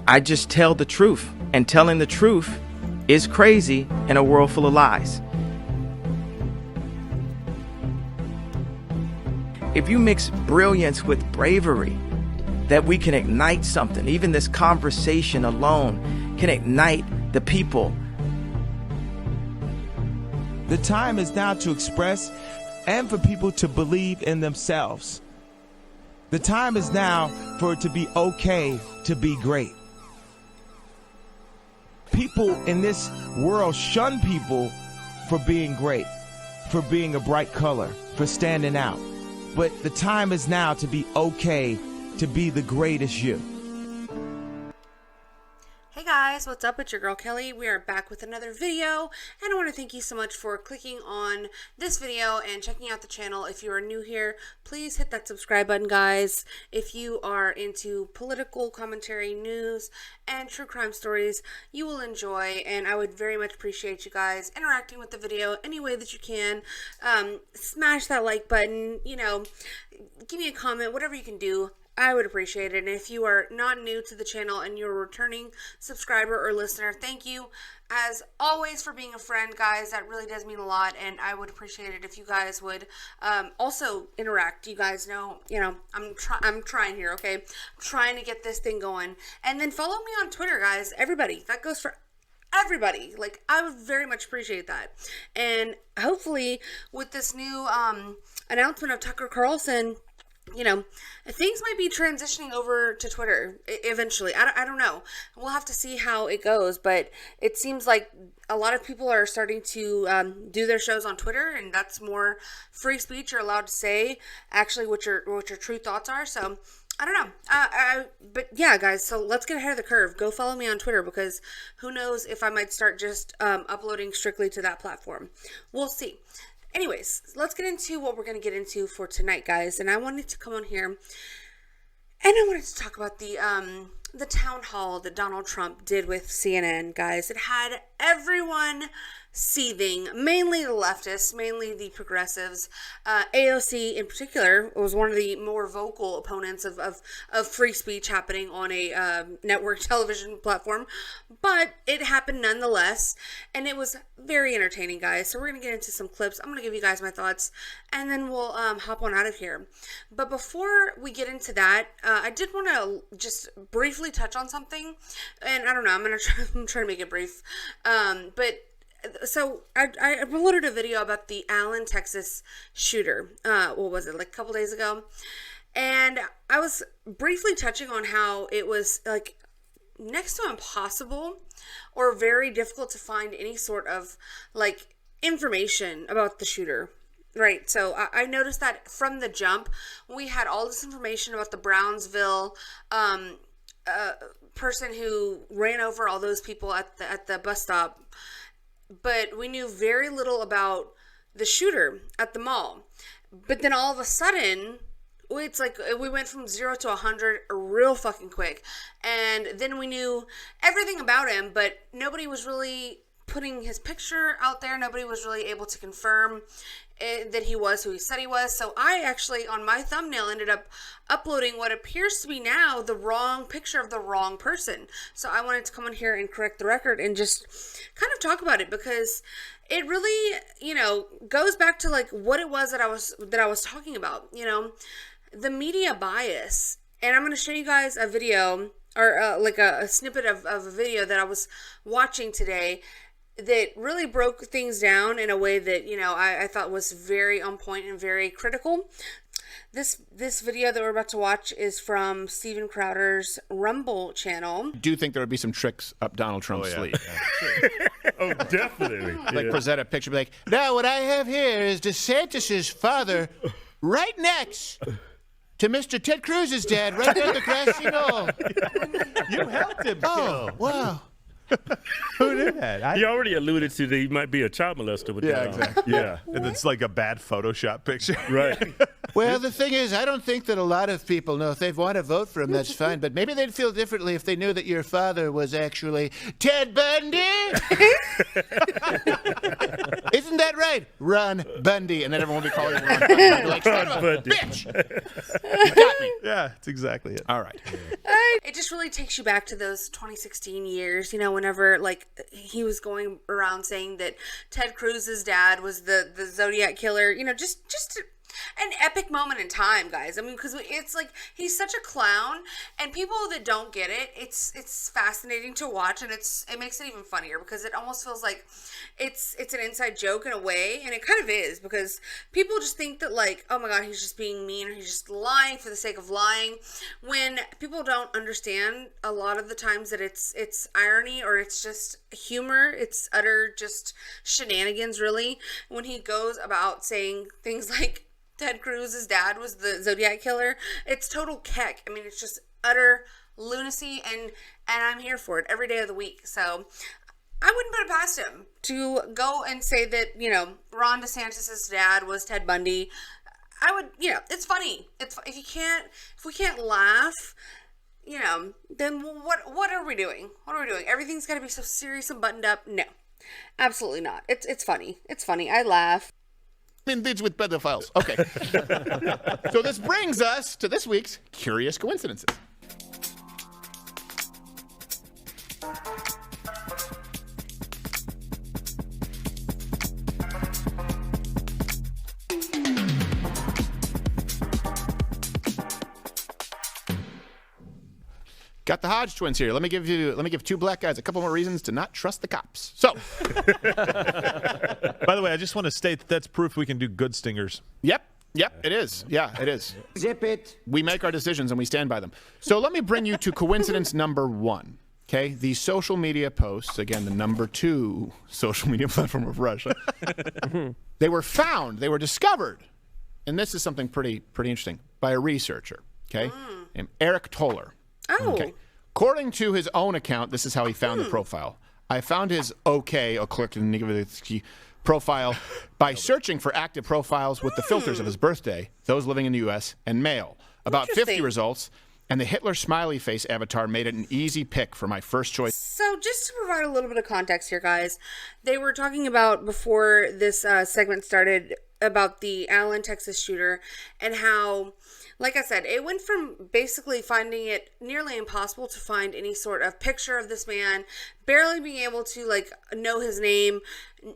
I just tell the truth, and telling the truth is crazy in a world full of lies. If you mix brilliance with bravery, that we can ignite something. Even this conversation alone can ignite the people. The time is now to express and for people to believe in themselves. The time is now for it to be okay to be great. People in this world shun people for being great, for being a bright color, for standing out. But the time is now to be okay to be the greatest you. Hey guys, what's up? It's your girl Kelly. We are back with another video, and I want to thank you so much for clicking on this video and checking out the channel. If you are new here, please hit that subscribe button, guys. If you are into political commentary, news, and true crime stories, you will enjoy, and I would very much appreciate you guys interacting with the video any way that you can. Smash that like button, you know, give me a comment, whatever you can do. I would appreciate it. And if you are not new to the channel and you're a returning subscriber or listener, thank you as always for being a friend, guys. That really does mean a lot, and I would appreciate it if you guys would also interact. You guys know, I'm trying here, okay? I'm trying to get this thing going. And then follow me on Twitter, guys. Everybody. That goes for everybody. Like, I would very much appreciate that. And hopefully with this new announcement of Tucker Carlson, you know, things might be transitioning over to Twitter eventually. I don't know. We'll have to see how it goes, but it seems like a lot of people are starting to do their shows on Twitter, and that's more free speech. You're allowed to say actually what your true thoughts are. So I don't know. But yeah, guys, so let's get ahead of the curve. Go follow me on Twitter, because who knows if I might start just uploading strictly to that platform. We'll see. Anyways, let's get into what we're going to get into for tonight, guys. And I wanted to come on here and I wanted to talk about the town hall that Donald Trump did with CNN, guys. It had everyone seething, mainly the leftists, mainly the progressives. AOC in particular was one of the more vocal opponents of free speech happening on a network television platform, but it happened nonetheless, and it was very entertaining, guys. So we're going to get into some clips. I'm going to give you guys my thoughts, and then we'll hop on out of here. But before we get into that, I did want to just briefly touch on something, and I don't know, I'm try to make it brief, so I uploaded a video about the Allen, Texas shooter. What was it, like a couple days ago? And I was briefly touching on how it was like next to impossible or very difficult to find any sort of like information about the shooter. Right. So I noticed that from the jump, we had all this information about the Brownsville person who ran over all those people at the bus stop. But we knew very little about the shooter at the mall. But then all of a sudden, it's like we went from 0 to 100 real fucking quick. And then we knew everything about him, but nobody was really putting his picture out there. Nobody was really able to confirm that he was who he said he was. So I actually, on my thumbnail, ended up uploading what appears to be now the wrong picture of the wrong person. So I wanted to come on here and correct the record and just kind of talk about it, because it really, goes back to like what it was that I was talking about, the media bias. And I'm going to show you guys a video, or like a snippet of a video that I was watching today that really broke things down in a way that, I thought was very on point and very critical. This video that we're about to watch is from Steven Crowder's Rumble channel. I do think there would be some tricks up Donald Trump's sleeve. Oh, definitely. Like present a picture, be like, now what I have here is DeSantis's father right next to Mr. Ted Cruz's dad right there at the grassy knoll. You helped him kill. Oh, wow. Who did that? He already alluded to that he might be a child molester with that. Exactly. Yeah. And it's like a bad Photoshop picture. Right. Well, the thing is, I don't think that a lot of people know. If they want to vote for him, that's fine. But maybe they'd feel differently if they knew that your father was actually Ted Bundy. Isn't that right? Ron Bundy. And then everyone will be calling him Ron Bundy. I'll be like, son of a bitch. You got me. Yeah, it's exactly it. All right. It just just really takes you back to those 2016 years, you know, whenever like he was going around saying that Ted Cruz's dad was the Zodiac killer, you know, just an epic moment in time, guys. I mean, because it's like he's such a clown, and people that don't get it, it's fascinating to watch, and it makes it even funnier because it almost feels like it's an inside joke in a way, and it kind of is, because people just think that like, oh my god, he's just being mean, or he's just lying for the sake of lying, when people don't understand a lot of the times that it's irony, or it's just humor, it's utter just shenanigans, really, when he goes about saying things like Ted Cruz's dad was the Zodiac killer. It's total keck. I mean, it's just utter lunacy, and I'm here for it every day of the week. So I wouldn't put it past him to go and say that, you know, Ron DeSantis's dad was Ted Bundy. I would, you know, it's funny. If we can't laugh, you know, then what are we doing? What are we doing? Everything's got to be so serious and buttoned up. No, absolutely not. It's funny. It's funny. I laugh. Vintage with pedophiles. Okay. So this brings us to this week's Curious Coincidences. Got the Hodge twins here. Let me give two black guys a couple more reasons to not trust the cops. So, By the way, I just want to state that that's proof we can do good stingers. Yep, it is. Yeah, it is. Zip it. We make our decisions and we stand by them. So let me bring you to coincidence number 1. Okay, the social media posts, again, the number 2 social media platform of Russia. They were discovered, and this is something pretty interesting, by a researcher, okay, named Eric Toller. Oh. Okay. According to his own account, this is how he found the profile. I found his profile by searching for active profiles with the filters of his birthday, those living in the U.S., and male. About 50 results, and the Hitler smiley face avatar made it an easy pick for my first choice. So just to provide a little bit of context here, guys, they were talking about, before this segment started, about the Allen, Texas shooter, and how, like I said, it went from basically finding it nearly impossible to find any sort of picture of this man, barely being able to like know his name,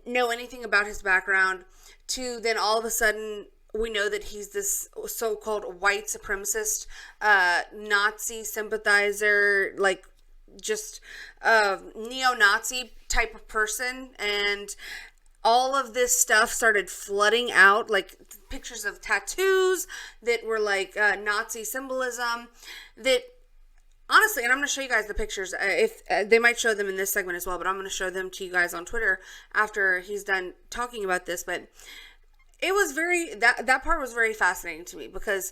know anything about his background, to then all of a sudden we know that he's this so-called white supremacist, Nazi sympathizer, like just neo-Nazi type of person. And all of this stuff started flooding out, like pictures of tattoos that were like Nazi symbolism, that honestly, and I'm going to show you guys the pictures, if they might show them in this segment as well, but I'm going to show them to you guys on Twitter after he's done talking about this. But it was that part was very fascinating to me, because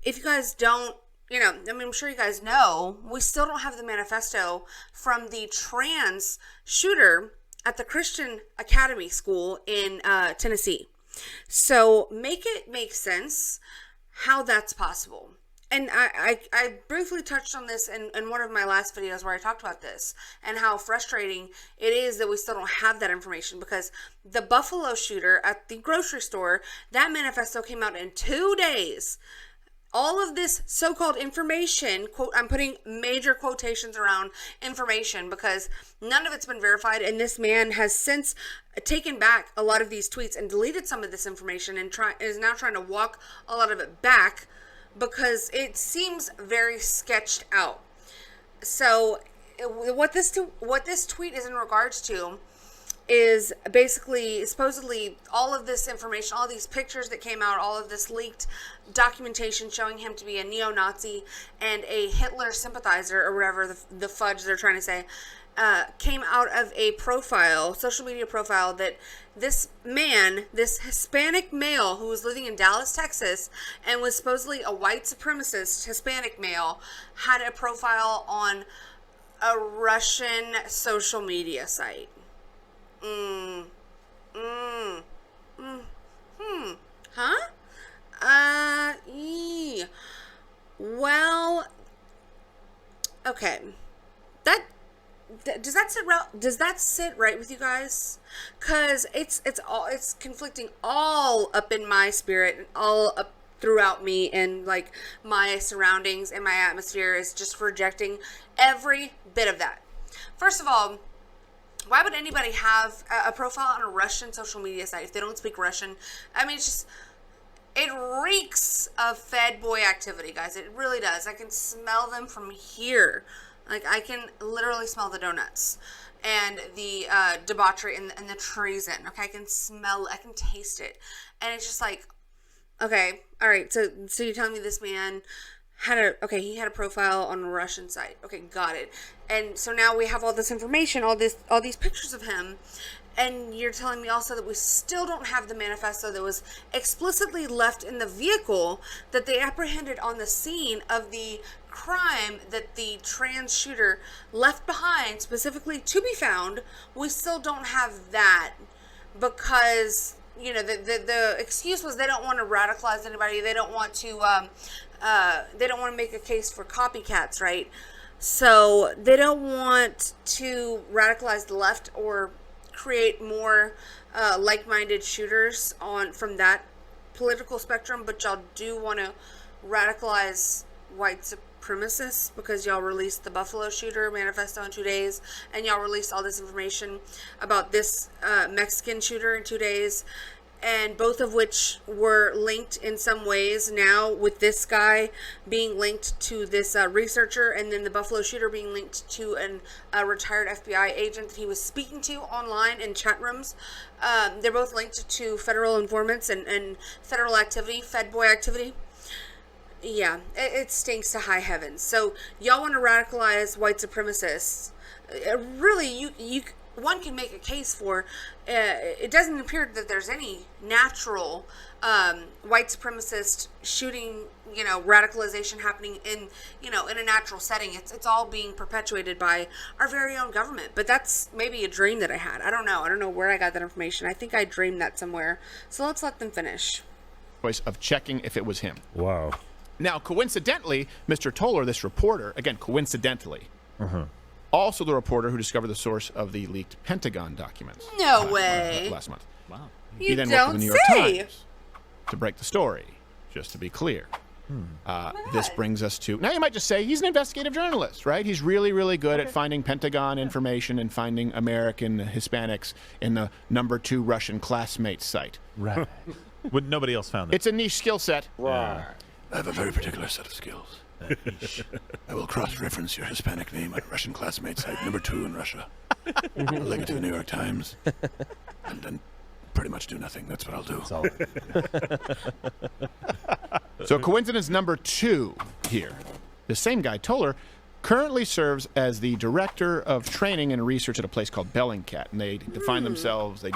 if you guys don't, you know, I mean, I'm sure you guys know, we still don't have the manifesto from the trans shooter at the Christian Academy School in Tennessee. So make it make sense how that's possible. And I briefly touched on this in one of my last videos where I talked about this and how frustrating it is that we still don't have that information, because the Buffalo shooter at the grocery store, that manifesto came out in 2 days. All of this so-called information, quote, I'm putting major quotations around information because none of it's been verified, and this man has since taken back a lot of these tweets and deleted some of this information and is now trying to walk a lot of it back because it seems very sketched out. So what this tweet is in regards to is basically, supposedly, all of this information, all these pictures that came out, all of this leaked documentation showing him to be a neo-Nazi and a Hitler sympathizer, or whatever the fudge they're trying to say, came out of a profile, social media profile, that this man, this Hispanic male who was living in Dallas, Texas, and was supposedly a white supremacist Hispanic male, had a profile on a Russian social media site. Well, okay. Does that sit right with you guys? Cause it's conflicting all up in my spirit and all up throughout me and like my surroundings and my atmosphere is just rejecting every bit of that. First of all, why would anybody have a profile on a Russian social media site if they don't speak Russian? I mean, it's just, it reeks of Fed boy activity, guys. It really does. I can smell them from here. Like, I can literally smell the donuts and the debauchery and the treason. Okay, I can smell, I can taste it. And it's just like, okay, all right, so you're telling me this man he had a profile on a Russian site. Okay, got it. And so now we have all this information, all these pictures of him, and you're telling me also that we still don't have the manifesto that was explicitly left in the vehicle that they apprehended on the scene of the crime that the trans shooter left behind, specifically to be found. We still don't have that because, you know, the excuse was they don't want to radicalize anybody. They don't want to make a case for copycats, right? So they don't want to radicalize the left or create more like-minded shooters from that political spectrum, but y'all do want to radicalize white supremacists because y'all released the Buffalo shooter manifesto in 2 days, and y'all released all this information about this Mexican shooter in 2 days, and both of which were linked in some ways now, with this guy being linked to this researcher, and then the Buffalo shooter being linked to a retired FBI agent that he was speaking to online in chat rooms. They're both linked to federal informants and federal activity, Fed boy activity. Yeah, it stinks to high heavens. So y'all want to radicalize white supremacists. Really, one can make a case for, it doesn't appear that there's any natural white supremacist shooting, radicalization happening in a natural setting. It's all being perpetuated by our very own government. But that's maybe a dream that I had. I don't know where I got that information. I think I dreamed that somewhere. So let's let them finish. Choice of checking if it was him. Wow. Now, coincidentally, Mr. Toller, this reporter, again, coincidentally, also the reporter who discovered the source of the leaked Pentagon documents. No way. Last month. Wow. He then worked for the New York Times to break the story, just to be clear. This brings us to, now you might just say he's an investigative journalist, right? He's really, really good at finding Pentagon information and finding American Hispanics in the #2 Russian classmates site. Right. Would nobody else found that? It's a niche skill set. Wow. I have a very particular set of skills. I will cross-reference your Hispanic name at Russian classmate site #2 in Russia. I'll link it to the New York Times, and then pretty much do nothing. That's what I'll do. So coincidence number 2 here. The same guy, Toller, currently serves as the director of training and research at a place called Bellingcat. And they describe themselves, I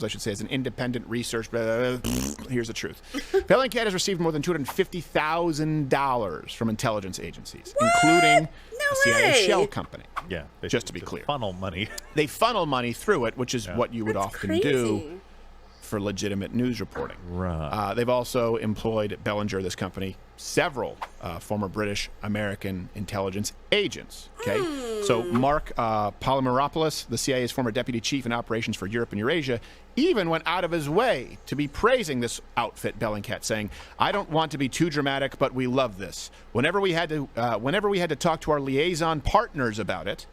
should say, as an independent research. Here's the truth. Bellingcat has received more than $250,000 from intelligence agencies, including a CIA shell company. Yeah. Just to be clear. Funnel money. They funnel money through it, which is what you would often do for legitimate news reporting. Right. They've also employed Bellinger, this company, several former British American intelligence agents. Okay, so Mark Polymeropoulos, the CIA's former deputy chief in operations for Europe and Eurasia, even went out of his way to be praising this outfit, Bellingcat, saying, "I don't want to be too dramatic, but we love this. Whenever we had to talk to our liaison partners about it."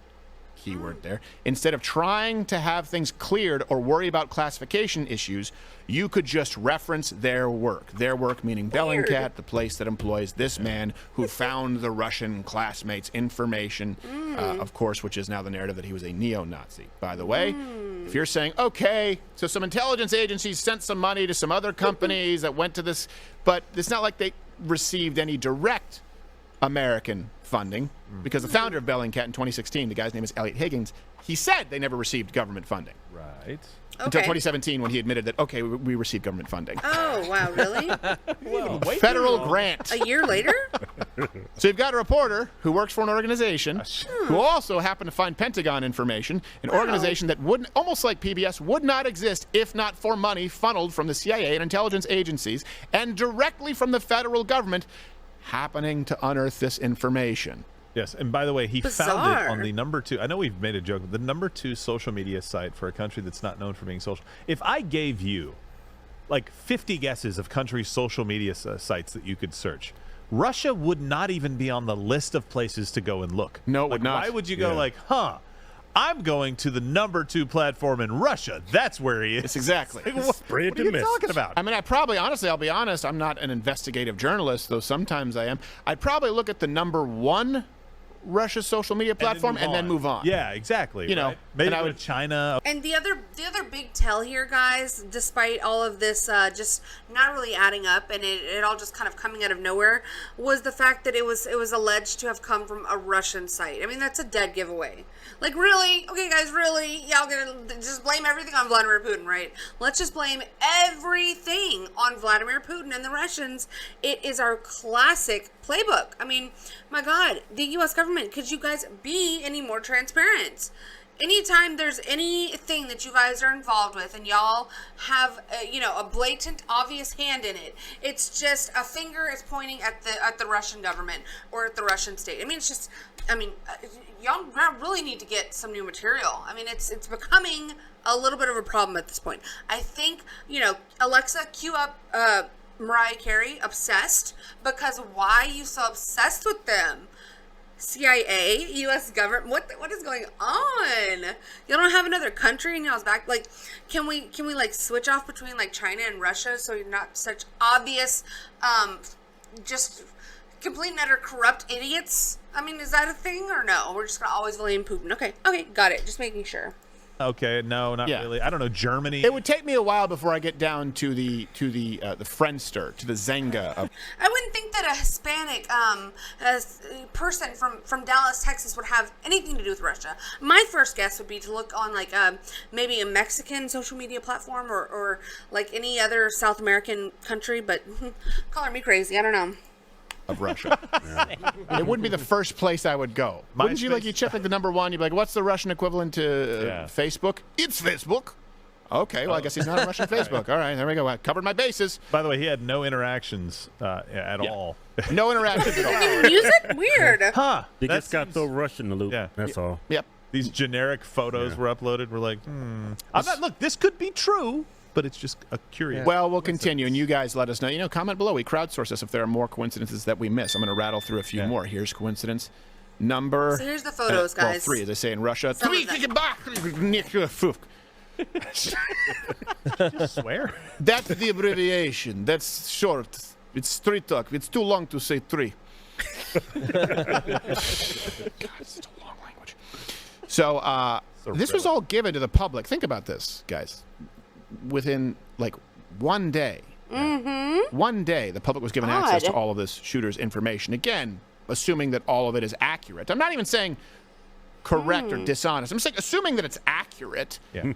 Keyword there. Instead of trying to have things cleared or worry about classification issues, you could just reference their work. Their work meaning Bellingcat, the place that employs this man who found the Russian classmates' information, of course, which is now the narrative that he was a neo-Nazi. By the way, if you're saying, okay, so some intelligence agencies sent some money to some other companies that went to this, but it's not like they received any direct American funding, because the founder of Bellingcat in 2016, the guy's name is Elliot Higgins, he said they never received government funding. Right. Until 2017, when he admitted that, okay, we received government funding. Oh, wow, really? Federal grant. A year later? So you've got a reporter who works for an organization who also happened to find Pentagon information, an organization that wouldn't, almost like PBS, would not exist if not for money funneled from the CIA and intelligence agencies and directly from the federal government, happening to unearth this information. Yes, and by the way, he Bizarre. found it on the #2. I know we've made a joke, but the #2 social media site for a country that's not known for being social. If I gave you like 50 guesses of countries' social media sites that you could search. Russia would not even be on the list of places to go and look. No, it would not. Why would you go like, I'm going to the #2 platform in Russia. That's where he is. It's exactly. Like, what are you talking about? I mean, honestly, I'll be honest, I'm not an investigative journalist, though sometimes I am. I'd probably look at the #1 Russia social media platform and then move on. Yeah, exactly. You know, right? Maybe and I go would to China. And the other big tell here, guys, despite all of this just not really adding up and it all just kind of coming out of nowhere, was the fact that it was alleged to have come from a Russian site. I mean, that's a dead giveaway. Like, really? Okay, guys, really? Y'all gonna just blame everything on Vladimir Putin, right? Let's just blame everything on Vladimir Putin and the Russians. It is our classic playbook. I mean, my God, the U.S. government, could you guys be any more transparent? Anytime there's anything that you guys are involved with and y'all have a blatant obvious hand in it, it's just a finger is pointing at the Russian government or at the Russian state. I mean, it's just, y'all really need to get some new material. I mean, it's becoming a little bit of a problem at this point. I think, Alexa, cue up Mariah Carey, Obsessed, because why are you so obsessed with them? CIA, U.S. government, what is going on? You don't have another country and y'all's back. Like, can we like switch off between like China and Russia so you're not such obvious, just complete and utter corrupt idiots? I mean, is that a thing or no? We're just gonna always blame Putin. Okay, got it. Just making sure. Okay, no, not really. I don't know, Germany. It would take me a while before I get down to the Friendster, to the Zynga. I wouldn't think that a Hispanic person from Dallas, Texas would have anything to do with Russia. My first guess would be to look on like maybe a Mexican social media platform or like any other South American country, but color me crazy, I don't know. Of Russia. It wouldn't be the first place I would go. Wouldn't you you check like the #1, you'd be like, what's the Russian equivalent to Facebook? It's Facebook. Okay, well, I guess he's not on Russian Facebook. All right, there we go. I covered my bases. By the way, he had no interactions at all. No interactions at all. Didn't even use it? Weird. Huh. They just got so Russian in the loop. Yeah. That's all. Yep. These generic photos were uploaded. We're like, look, this could be true, but it's just a curious. Well, we'll continue, and you guys let us know. Comment below. We crowdsource this if there are more coincidences that we miss. I'm going to rattle through a few more. Here's coincidence number. So here's the photos, guys. Well, 3, as they say in Russia. Just swear. That's the abbreviation. That's short. It's 3 talk. It's too long to say 3. God, it's a long language. So, this was all given to the public. Think about this, guys. Within like one day, one day, the public was given access to all of this shooter's information. Again, assuming that all of it is accurate. I'm not even saying correct or dishonest. I'm saying assuming that it's accurate. Yeah.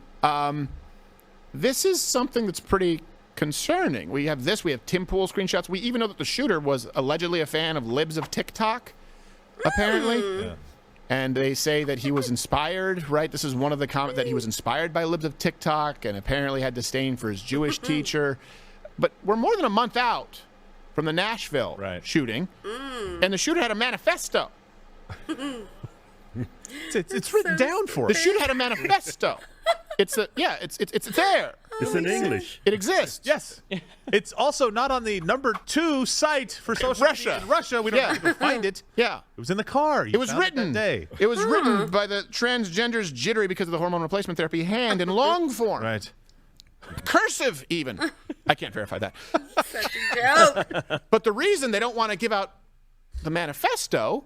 This is something that's pretty concerning. We have this. We have Tim Pool screenshots. We even know that the shooter was allegedly a fan of libs of TikTok, apparently. Yeah. And they say that he was inspired, right? This is one of the comments, that he was inspired by libs of TikTok and apparently had disdain for his Jewish teacher. But we're more than a month out from the Nashville shooting, and the shooter had a manifesto. It's written down for us. The shooter had a manifesto. It's there. It's in English. It exists. Yes. It's also not on the #2 site for social media in Russia. We don't even find it. Yeah. It was in the car. It was written. It was written by the transgender's jittery because of the hormone replacement therapy hand in long form. Right. Cursive, even. I can't verify that. Such a joke. But the reason they don't want to give out the manifesto,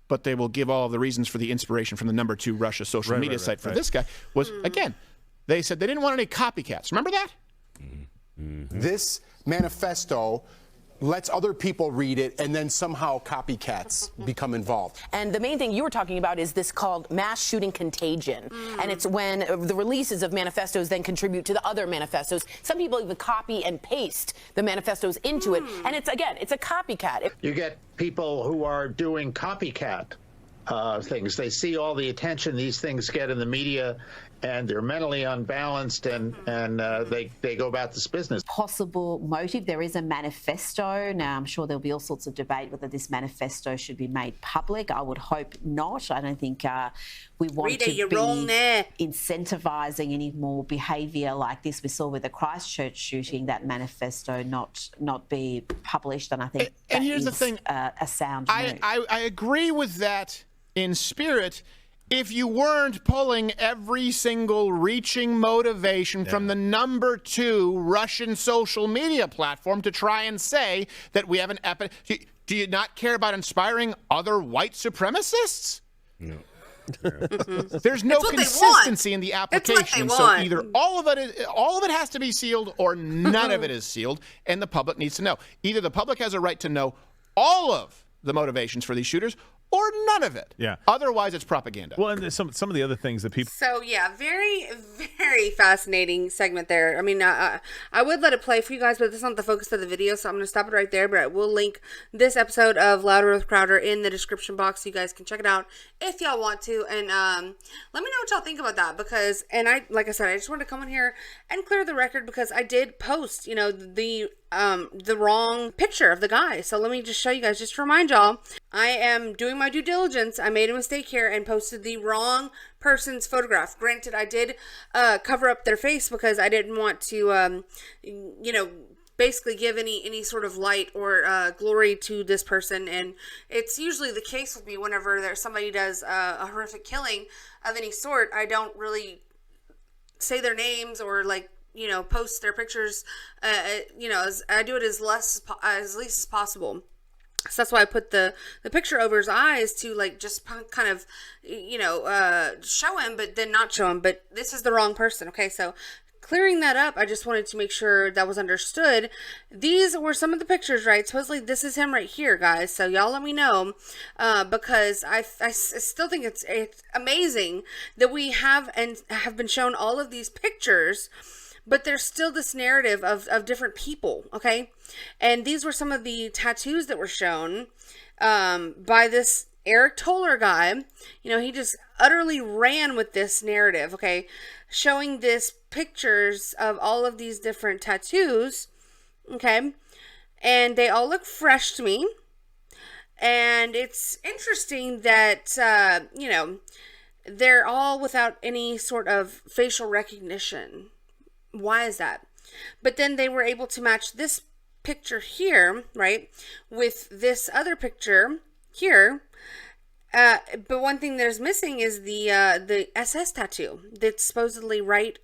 but they will give all of the reasons for the inspiration from the #2 Russia social media site for this guy, was, again, they said they didn't want any copycats. Remember that? This manifesto lets other people read it, and then somehow copycats become involved. And the main thing you were talking about is this called mass shooting contagion. And it's when the releases of manifestos then contribute to the other manifestos. Some people even copy and paste the manifestos into it. And it's, again, it's a copycat. You get people who are doing copycat things. They see all the attention these things get in the media, and they're mentally unbalanced, and they go about this business. Possible motive. There is a manifesto. Now, I'm sure there'll be all sorts of debate whether this manifesto should be made public. I would hope not. I don't think we want Rita, to you're be wrong there. incentivising any more behaviour like this. We saw with the Christchurch shooting, that manifesto not be published, and I think and here's the thing, a sound move. I agree with that in spirit, if you weren't pulling every single reaching motivation from the #2 Russian social media platform to try and say that we have an epidemic. Do you not care about inspiring other white supremacists? No. There's no consistency in the application, so either all of it has to be sealed, or none of it is sealed, and the public needs to know. Either the public has a right to know all of the motivations for these shooters, or none of it. Yeah. Otherwise, it's propaganda. Well, and some of the other things that people. So yeah, very, very fascinating segment there. I mean, I would let it play for you guys, but that's not the focus of the video, so I'm going to stop it right there. But I will link this episode of Louder with Crowder in the description box, so you guys can check it out if y'all want to. And let me know what y'all think about that, because, and like I said, I just wanted to come in here and clear the record, because I did post, the wrong picture of the guy. So let me just show you guys, just to remind y'all, I am doing my due diligence. I made a mistake here and posted the wrong person's photograph. Granted, I did cover up their face because I didn't want to, basically give any sort of light or glory to this person. And it's usually the case with me whenever somebody does a horrific killing of any sort. I don't really say their names or post their pictures, as I do it as least as possible. So that's why I put the picture over his eyes to just kind of, show him, but then not show him. But this is the wrong person. Okay, so clearing that up, I just wanted to make sure that was understood. These were some of the pictures, right? Supposedly this is him right here, guys. So y'all let me know, because I still think it's amazing that we have been shown all of these pictures, but there's still this narrative of different people, okay? And these were some of the tattoos that were shown by this Eric Toller guy. He just utterly ran with this narrative, okay? Showing this pictures of all of these different tattoos, okay? And they all look fresh to me. And it's interesting that, they're all without any sort of facial recognition. Why is that? But then they were able to match this picture here, right, with this other picture here. But one thing that is missing is the SS tattoo that's supposedly right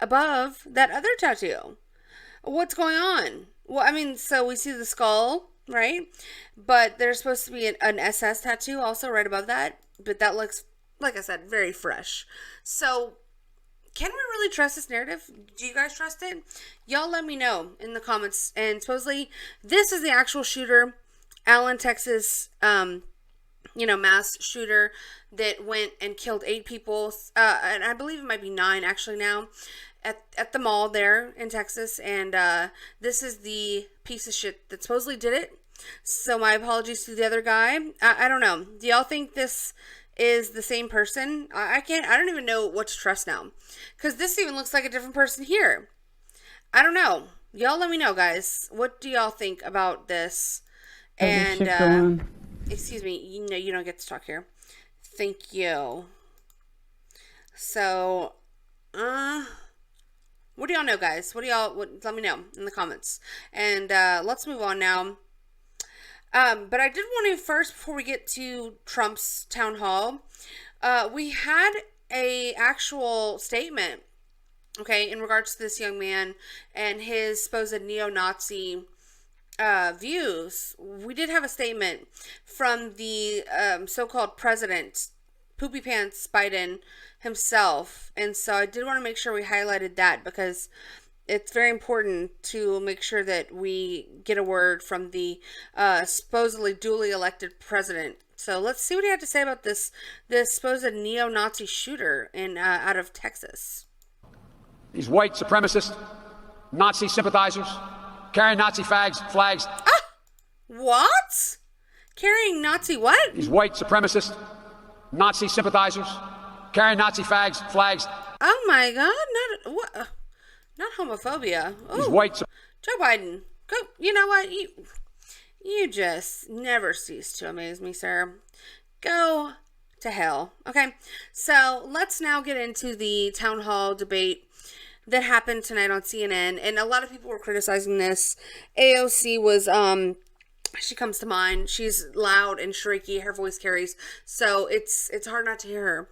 above that other tattoo. What's going on? Well, I mean, so we see the skull, right? But there's supposed to be an SS tattoo also right above that. But that looks, like I said, very fresh. So can we really trust this narrative? Do you guys trust it? Y'all let me know in the comments. And supposedly this is the actual shooter, Allen, Texas, mass shooter that went and killed 8 people. And I believe it might be 9 actually now at the mall there in Texas. And this is the piece of shit that supposedly did it. So my apologies to the other guy. I don't know. Do y'all think this is the same person? I don't even know what to trust now, because this even looks like a different person here. I don't know. Y'all let me know, guys. What do y'all think about this? And excuse me, you don't get to talk here. Thank you. So what do y'all know, guys? Let me know in the comments. And let's move on now. But I did want to first, before we get to Trump's town hall, we had a actual statement, okay, in regards to this young man and his supposed neo-Nazi views. We did have a statement from the so-called president, Poopy Pants Biden himself, and so I did want to make sure we highlighted that, because it's very important to make sure that we get a word from the supposedly duly elected president. So let's see what he had to say about this supposed neo-Nazi shooter out of Texas. These white supremacists, Nazi sympathizers, carrying Nazi flags. What? Carrying Nazi what? These white supremacists, Nazi sympathizers, carrying Nazi flags. Oh my God! Not homophobia. These Oh, white. Joe Biden. Go. You know what? You just never cease to amaze me, sir. Go to hell. Okay. So let's now get into the town hall debate that happened tonight on CNN, and a lot of people were criticizing this. AOC was she comes to mind. She's loud and shrieky. Her voice carries, so it's hard not to hear her.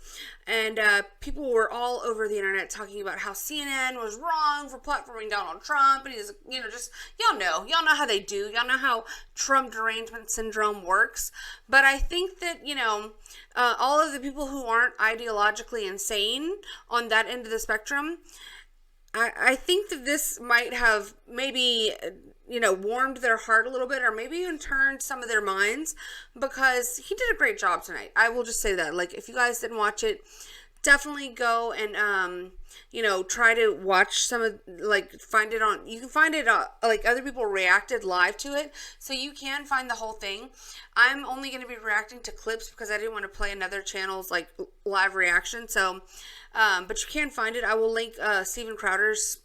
And people were all over the internet talking about how CNN was wrong for platforming Donald Trump, and he's, you know, just y'all know how they do. Y'all know how Trump derangement syndrome works. But I think that, you know, all of the people who aren't ideologically insane on that end of the spectrum, I think that this might have maybe, you know, warmed their heart a little bit, or maybe even turned some of their minds, because he did a great job tonight. I will just say that. Like, if you guys didn't watch it, definitely go and, you know, try to watch some of, like, find it on, you can find it, like, other people reacted live to it, so you can find the whole thing. I'm only going to be reacting to clips because I didn't want to play another channel's, like, live reaction, so, but you can find it. I will link Steven Crowder's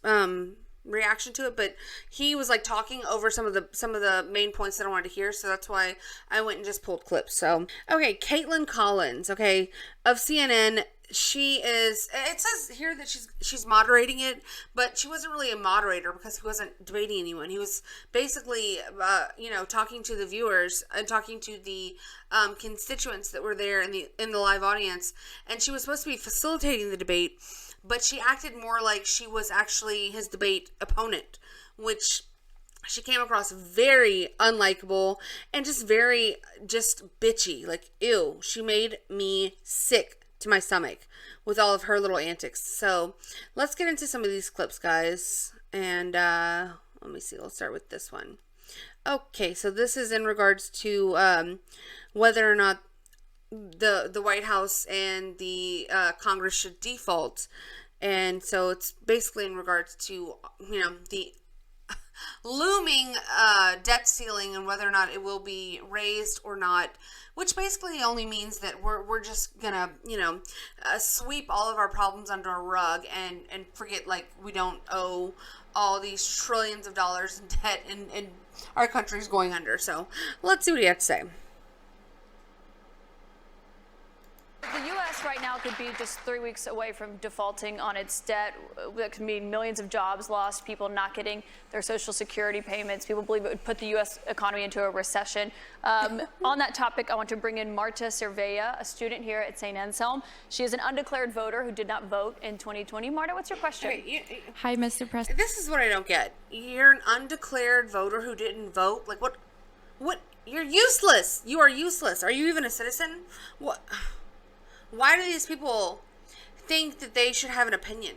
reaction to it, but he was like talking over some of the main points that I wanted to hear, so that's why I went and just pulled clips. So, okay, Caitlin Collins, okay, of CNN. She is, it says here that she's moderating it, but she wasn't really a moderator because he wasn't debating anyone. He was basically, you know, talking to the viewers and talking to the constituents that were there in the live audience, and she was supposed to be facilitating the debate, but she acted more like she was actually his debate opponent, which she came across very unlikable and just very bitchy. Like, ew, she made me sick to my stomach with all of her little antics. So let's get into some of these clips, guys. And let me see. Let's start with this one. Okay, so this is in regards to whether or not the White House and the Congress should default. And so it's basically in regards to, you know, the looming debt ceiling and whether or not it will be raised or not, which basically only means that we're just gonna, you know, sweep all of our problems under a rug and forget, like, we don't owe all these trillions of dollars in debt and our country's going under. So let's see what he had to say. The U.S. right now could be just 3 weeks away from defaulting on its debt. That could mean millions of jobs lost, people not getting their Social Security payments. People believe it would put the U.S. economy into a recession. On that topic, I want to bring in Marta Cervella, a student here at St. Anselm. She is an undeclared voter who did not vote in 2020. Marta, what's your question? Hi, Mr. President. This is what I don't get. You're an undeclared voter who didn't vote? Like, what? You're useless. You are useless. Are you even a citizen? What? Why do these people think that they should have an opinion?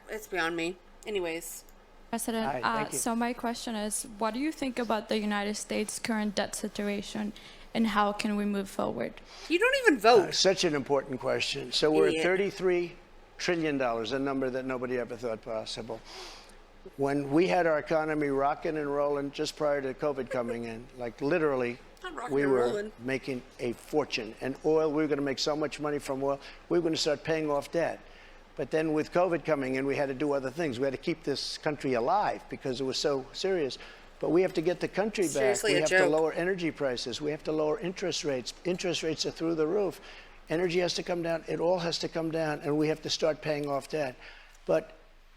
It's beyond me. Anyways. President, so my question is, what do you think about the United States' current debt situation, and how can we move forward? You don't even vote. Such an important question. So we're at $33 trillion, a number that nobody ever thought possible. When we had our economy rocking and rolling just prior to COVID coming in, like literally, we were making a fortune. And oil, we were going to make so much money from oil, we were going to start paying off debt. But then with COVID coming in, we had to do other things. We had to keep this country alive because it was so serious. But we have to get the country back. We have to lower energy prices. We have to lower interest rates. Interest rates are through the roof. Energy has to come down. It all has to come down, and we have to start paying off debt. But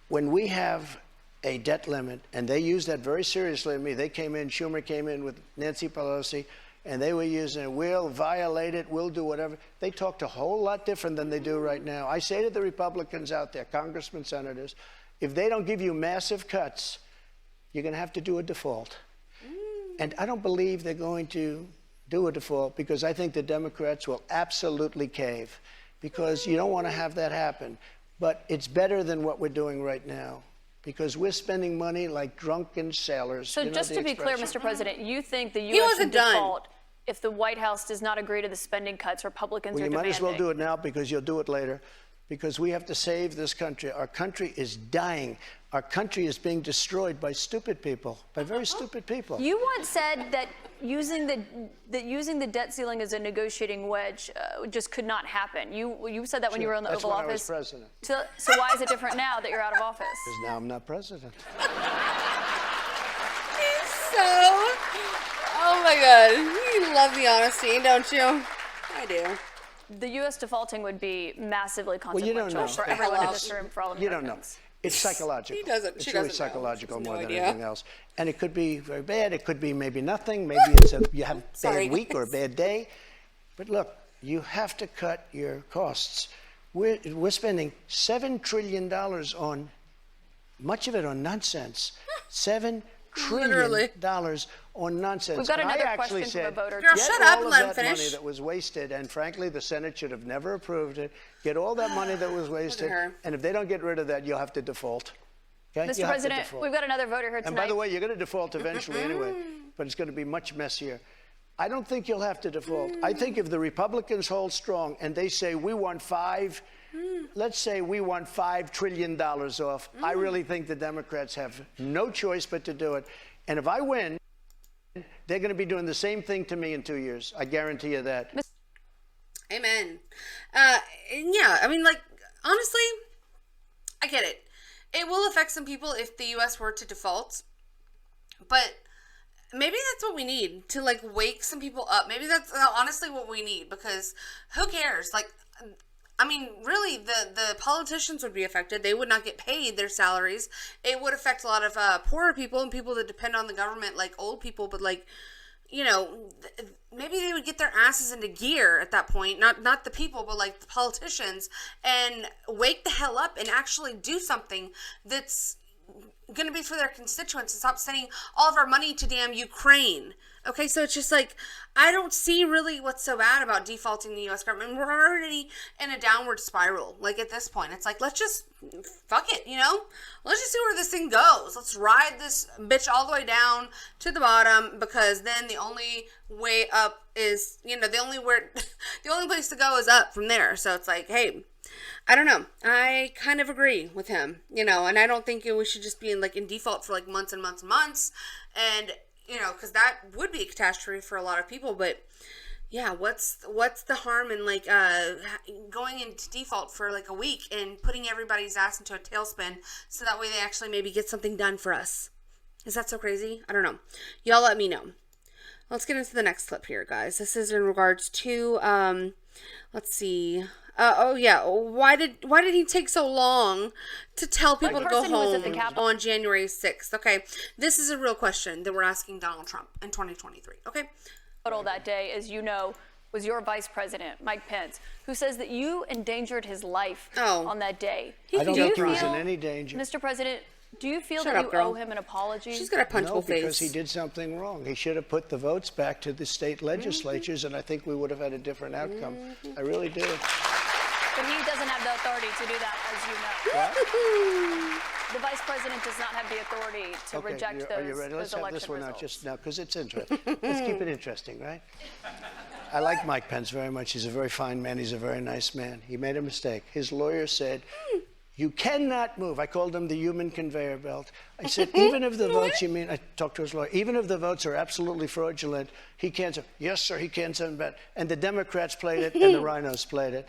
when we have a debt limit, and they use that very seriously to me. They came in, Schumer came in with Nancy Pelosi, and they were using it. We'll violate it, we'll do whatever. They talked a whole lot different than they do right now. I say to the Republicans out there, congressmen, senators, if they don't give you massive cuts, you're going to have to do a default. And I don't believe they're going to do a default, because I think the Democrats will absolutely cave, because you don't want to have that happen. But it's better than what we're doing right now, because we're spending money like drunken sailors. So just to be clear, Mr. President, you think the U.S. should default if the White House does not agree to the spending cuts Republicans are demanding? You might as well do it now, because you'll do it later. because we have to save this country. Our country is dying. Our country is being destroyed by stupid people, by very stupid people. You once said that using the debt ceiling as a negotiating wedge just could not happen. You said that when you were in the Oval Office. That's when I was president. So why is it different now that you're out of office? Because now I'm not president. Oh my God, you love the honesty, don't you? I do. The U.S. defaulting would be massively consequential Well, you don't know. for everyone in this room, for all Americans. You don't know. It's psychological. She doesn't. It's She really doesn't know. psychological She has more no than idea. anything else. And it could be very bad. It could be maybe nothing. Maybe it's you have a Sorry, bad week or a guys. bad day. But look, you have to cut your costs. We're spending $7 trillion on, much of it on nonsense. $7 Literally. trillion on nonsense. We've got And I another actually question from a said, voter. Girl, get shut up all and of let him that finish. money that was wasted, and frankly, the Senate should have never approved it. Get all that money that was wasted, her. and if they don't get rid of that, you'll have to default. Okay? Mr. You'll have to President, default. we've got another voter here tonight. And by the way, you're going to default eventually anyway, but it's going to be much messier. I don't think you'll have to default. I think if the Republicans hold strong and they say we want let's say we want $5 trillion off, I really think the Democrats have no choice but to do it. And if I win, they're going to be doing the same thing to me in 2 years. I guarantee you that. Amen. Yeah, I mean, like, honestly, I get it. It will affect some people if the U.S. were to default, but maybe that's what we need to, like, wake some people up. Maybe that's honestly what we need, because who cares? Like, I mean, really, the politicians would be affected. They would not get paid their salaries. It would affect a lot of poorer people and people that depend on the government, like old people, but, like, you know, maybe they would get their asses into gear at that point. Not the people, but like the politicians, and wake the hell up and actually do something that's going to be for their constituents and stop sending all of our money to damn Ukraine. Okay, so it's just like, I don't see really what's so bad about defaulting the U.S. government. We're already in a downward spiral. Like, at this point, it's like, let's just, fuck it, you know? Let's just see where this thing goes. Let's ride this bitch all the way down to the bottom, because then the only way up is, you know, the only place to go is up from there. So it's like, hey, I don't know. I kind of agree with him, you know, and I don't think we should just be in default for like months and months and months. And, you know, because that would be a catastrophe for a lot of people. But yeah, what's the harm in like going into default for like a week and putting everybody's ass into a tailspin so that way they actually maybe get something done for us? Is that so crazy? I don't know. Y'all let me know. Let's get into the next clip here, guys. This is in regards to let's see. Oh yeah, why did he take so long to tell people to go home on January 6th? Okay, this is a real question that we're asking Donald Trump in 2023. Okay. That day, as you know, was your vice president, Mike Pence, who says that you endangered his life on that day. I don't think he was in any danger. Mr. President, do you feel Shut that up, you girl. owe him an apology? She's got a punchable face. Because he did something wrong. He should have put the votes back to the state legislatures, and I think we would have had a different outcome. I really do. But he doesn't have the authority to do that, as you know. What? The vice president does not have the authority to reject those, are you ready? Let's those have this election one out results. just now, because it's interesting. Let's keep it interesting, right? I like Mike Pence very much. He's a very fine man. He's a very nice man. He made a mistake. His lawyer said, you cannot move. I called him the human conveyor belt. I said, even if the votes, I talked to his lawyer, even if the votes are absolutely fraudulent, he can't say, yes, sir, he can't send back. And the Democrats played it, and the rhinos played it.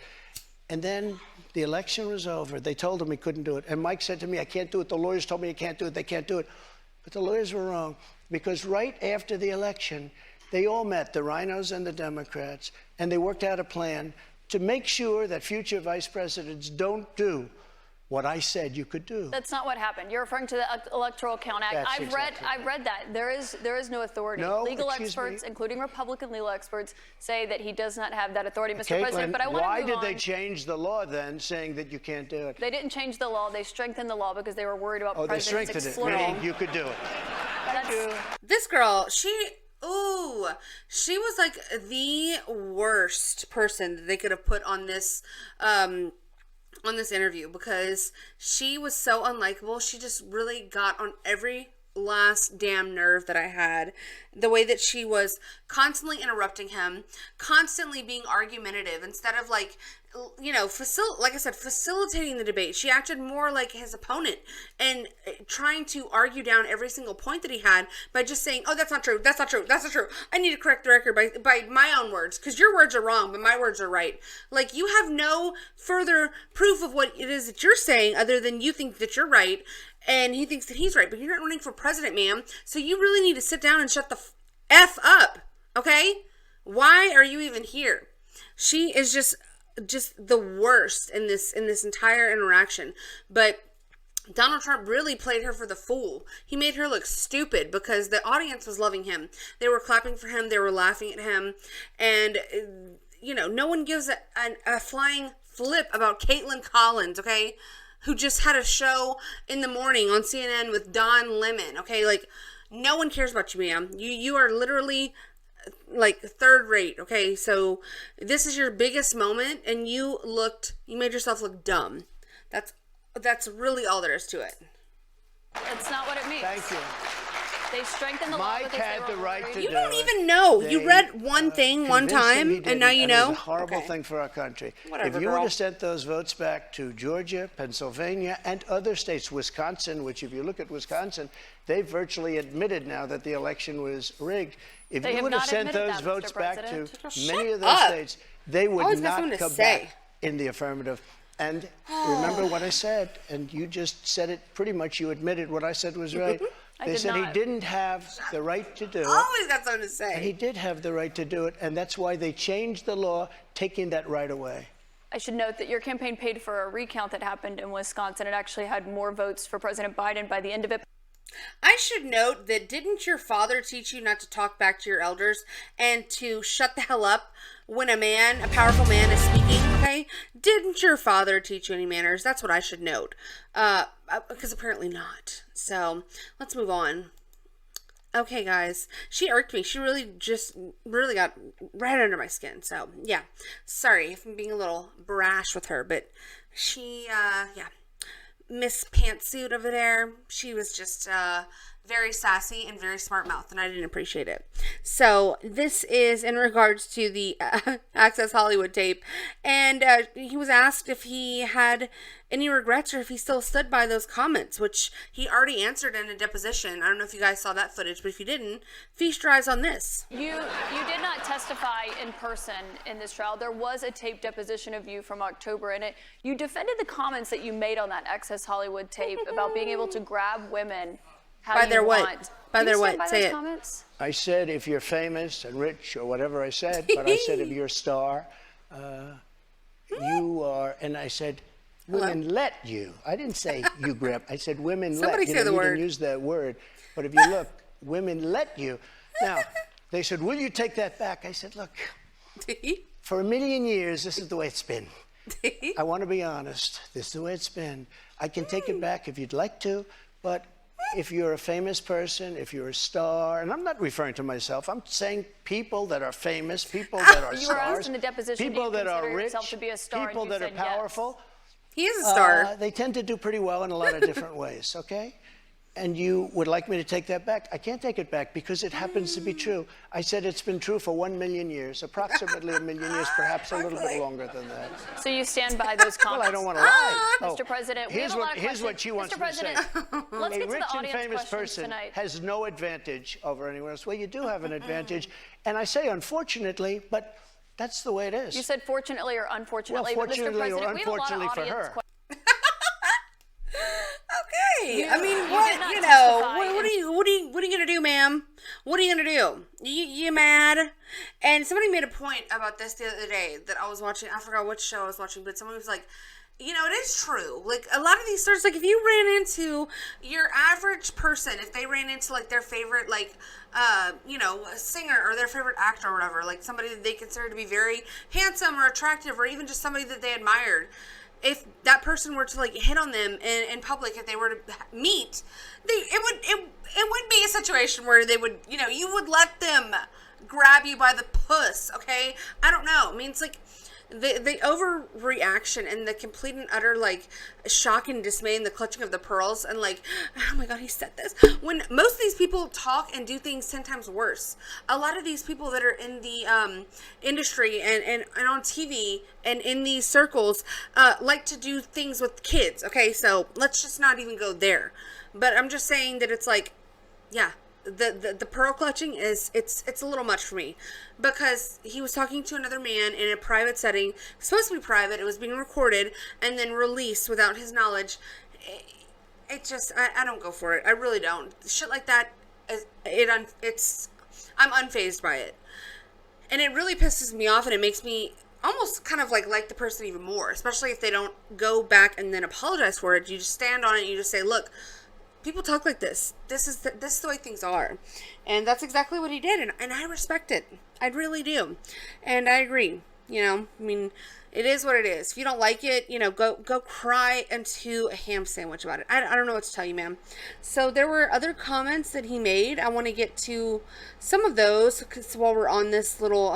And then the election was over. They told him he couldn't do it. And Mike said to me, I can't do it. The lawyers told me I can't do it. They can't do it. But the lawyers were wrong, because right after the election, they all met, the rhinos and the Democrats, and they worked out a plan to make sure that future vice presidents don't do what I said you could do. That's not what happened. You're referring to the Electoral Count Act. That's I've read that. There is no authority. No, legal excuse experts, me. including Republican legal experts, say that he does not have that authority, Mr. Caitlin, President. But I want to why move did on. they change the law then, saying that you can't do it? They didn't change the law. They strengthened the law because they were worried about Oh, they presidents strengthened it, exploiting. meaning you could do it. This girl, she was like the worst person that they could have put on this interview, because she was so unlikable. She just really got on every last damn nerve that I had. The way that she was constantly interrupting him, constantly being argumentative instead of like, you know, like I said, facilitating the debate. She acted more like his opponent and trying to argue down every single point that he had by just saying, oh, that's not true. That's not true. That's not true. I need to correct the record by my own words, because your words are wrong, but my words are right. Like, you have no further proof of what it is that you're saying other than you think that you're right and he thinks that he's right, but you're not running for president, ma'am. So you really need to sit down and shut the F up. Okay? Why are you even here? She is just the worst in this entire interaction. But Donald Trump really played her for the fool. He made her look stupid because the audience was loving him. They were clapping for him. They were laughing at him. And, you know, no one gives a flying flip about Caitlin Collins, okay? Who just had a show in the morning on CNN with Don Lemon, okay? Like, no one cares about you, ma'am. You are literally like third rate, okay? So this is your biggest moment and you made yourself look dumb. That's really all there is to it. That's not what it means. Thank you. They strengthened the law Mike because had they the were right worried. to You do don't it. even know. They, You read one thing one convinced him time he and didn't, now you and it was know. a horrible Okay. thing for our country. Whatever, if you girl. would have sent those votes back to Georgia, Pennsylvania, and other states, Wisconsin, which if you look at Wisconsin, they virtually admitted now that the election was rigged. If They you have would have not sent admitted those that, votes Mr. back to President. many of those up. states, they would Always got not something to come say. back in the affirmative. And remember what I said, and you just said it pretty much. You admitted what I said was right. They said he didn't have the right to do it. Always got something to And say. he did have the right to do it, and that's why they changed the law, taking that right away. I should note that your campaign paid for a recount that happened in Wisconsin. It actually had more votes for President Biden by the end of it. I should note that didn't your father teach you not to talk back to your elders and to shut the hell up when a powerful man is speaking, okay? Didn't your father teach you any manners? That's what I should note. Because apparently not. So, let's move on. Okay, guys. She irked me. She really got right under my skin. So, yeah. Sorry if I'm being a little brash with her, but she, yeah. Miss Pantsuit over there, she was just very sassy and very smart mouth, and I didn't appreciate it. So this is in regards to the Access Hollywood tape, and he was asked if he had any regrets or if he still stood by those comments, which he already answered in a deposition. I don't know if you guys saw that footage, but if you didn't, feast your eyes on this. You did not testify in person in this trial. There was a tape deposition of you from October in it. You defended the comments that you made on that Access Hollywood tape about being able to grab women how By you their what? want. By Do their you stand what? by Say those it. comments? I said if you're famous and rich or whatever I said, but I said if you're a star, you are, and I said women let you. I didn't say you grab. I said women Somebody let you. say the You word. didn't use that word, but if you look, women let you. Now, they said, will you take that back? I said, look, for a million years, this is the way it's been. I want to be honest. This is the way it's been. I can take it back if you'd like to, but if you're a famous person, if you're a star, and I'm not referring to myself, I'm saying people that are famous, people that are You were asked stars, in the deposition, do people you that are consider rich, yourself to be a star? And people you that are said yes. powerful. He is a star. They tend to do pretty well in a lot of different ways, okay? And you would like me to take that back? I can't take it back because it happens to be true. I said it's been true for 1 million years, approximately a million years, perhaps a little bit longer than that. So you stand by those comments? Well, I don't want to lie. Mr. President, we have a lot of here's what questions. she wants Mr. me to say. President, let's A get to rich the and audience famous questions person tonight. has no advantage over anyone else. Well, you do have an advantage, and I say unfortunately, but that's the way it is. You said fortunately or unfortunately, Well, but Mr. fortunately or President, we have a lot of unfortunately for audience her. questions. Okay. I mean, did what, not you know, testify what are you going to do, ma'am? What are you going to do? You mad? And somebody made a point about this the other day that I was watching. I forgot which show I was watching, but someone was like, you know, it is true. Like, a lot of these stars, like, if you ran into your average person, if they ran into, like, their favorite, like, you know, singer or their favorite actor or whatever, like, somebody that they consider to be very handsome or attractive or even just somebody that they admired, if that person were to, like, hit on them in public, if they were to meet, it would be a situation where they would, you know, you would let them grab you by the puss, okay? I don't know. I mean, it's like, the overreaction and the complete and utter like shock and dismay and the clutching of the pearls and like, oh my god, he said this, when most of these people talk and do things 10 times worse. A lot of these people that are in the industry and on TV and in these circles like to do things with kids. Okay, so let's just not even go there. But I'm just saying that it's like, yeah, the pearl clutching is it's a little much for me, because he was talking to another man in a private setting. It was supposed to be private. It was being recorded and then released without his knowledge. It just, I don't go for it. I really don't. Shit like that, I'm unfazed by it, and it really pisses me off, and it makes me almost kind of like the person even more, especially if they don't go back and then apologize for it. You just stand on it. And you just say, look, people talk like this. This is the way things are. And that's exactly what he did. And I respect it. I really do. And I agree. You know, I mean, it is what it is. If you don't like it, you know, go cry into a ham sandwich about it. I don't know what to tell you, man. So there were other comments that he made. I want to get to some of those, because while we're on this little,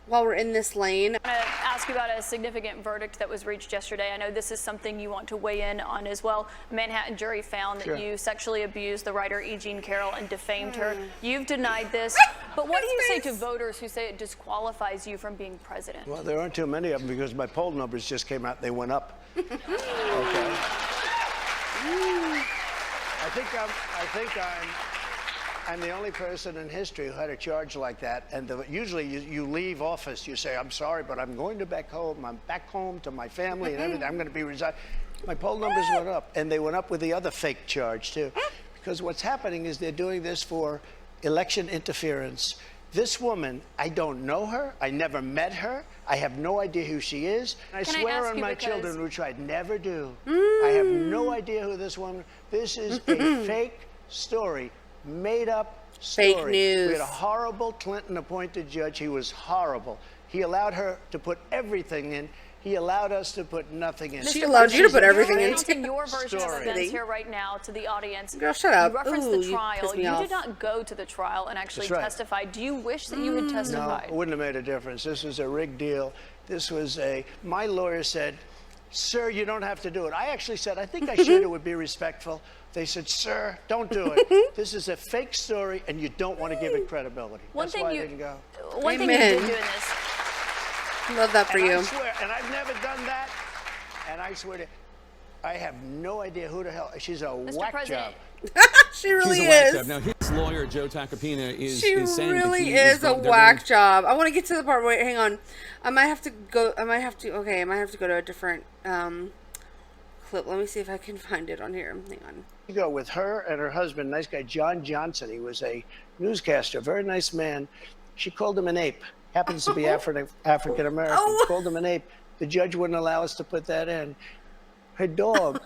while we're in this lane. I want to ask you about a significant verdict that was reached yesterday. I know this is something you want to weigh in on as well. A Manhattan jury found that you sexually abused the writer E. Jean Carroll and defamed her. You've denied this, but what do you say to voters who say it disqualifies you from being president? Well, there aren't too many of them, because my poll numbers just came out. They went up. Okay. I think I'm the only person in history who had a charge like that. And usually you leave office, you say, I'm sorry, but I'm going back home. I'm back home to my family and everything. I'm going to be resigned. My poll numbers went up, and they went up with the other fake charge too. Because what's happening is they're doing this for election interference. This woman, I don't know her. I never met her. I have no idea who she is. I swear on my children, which I'd never do. I have no idea who this woman. This is a fake story. Made up story. Fake news. We had a horrible Clinton appointed judge. He was horrible. He allowed her to put everything in. He allowed us to put nothing in. She allowed you to put everything in. Announcing your version of events here right now to the audience. Girl, shut up. You referenced the trial. You did not go to the trial and actually testify. Do you wish that you had testified? No, it wouldn't have made a difference. This was a rigged deal. This was my lawyer said, sir, you don't have to do it. I actually said, I think I should. It would be respectful. They said, sir, don't do it. This is a fake story, and you don't want to give it credibility. That's why I didn't go. One thing you did do in this. Love that for you. I swear, and I've never done that, and I swear to I have no idea who the hell. She's a whack job. She really is. Now, his lawyer, Joe Tacopina, is saying really is a whack job. I want to get to the part. Wait, hang on. I might have to go. I might have to go to a different clip. Let me see if I can find it on here. Hang on. You go with her and her husband, nice guy, John Johnson. He was a newscaster, very nice man. She called him an ape. Happens to be African American. Called him an ape. The judge wouldn't allow us to put that in. Her dog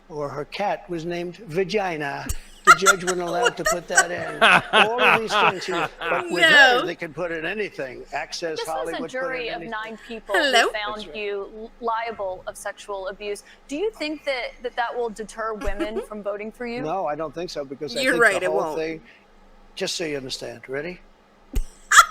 or her cat was named Vagina. The judge wouldn't allow to put that in. All of these things. But with her, they can put in anything. Access Hollywood. This was a jury of 9 people who found you liable of sexual abuse. Do you think that will deter women from voting for you? No, I don't think so, because I You're think right, the it whole won't. thing. Just so you understand, ready?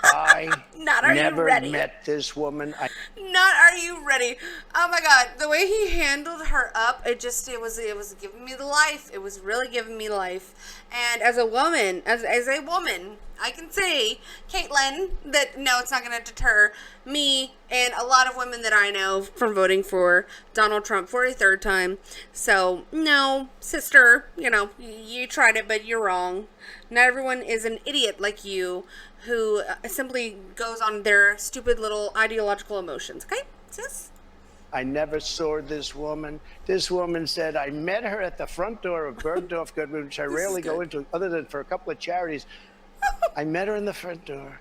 I never met this woman. Are you ready? Oh my God, the way he handled her up, it was giving me the life. It was really giving me life. And as a woman, I can say, Caitlin, that no, it's not going to deter me and a lot of women that I know from voting for Donald Trump for a 3rd time. So, no, sister, you tried it, but you're wrong. Not everyone is an idiot like you who simply goes on their stupid little ideological emotions. Okay, sis? I never saw this woman. This woman said, I met her at the front door of Bergdorf Goodman, which I rarely go into other than for a couple of charities. I met her in the front door.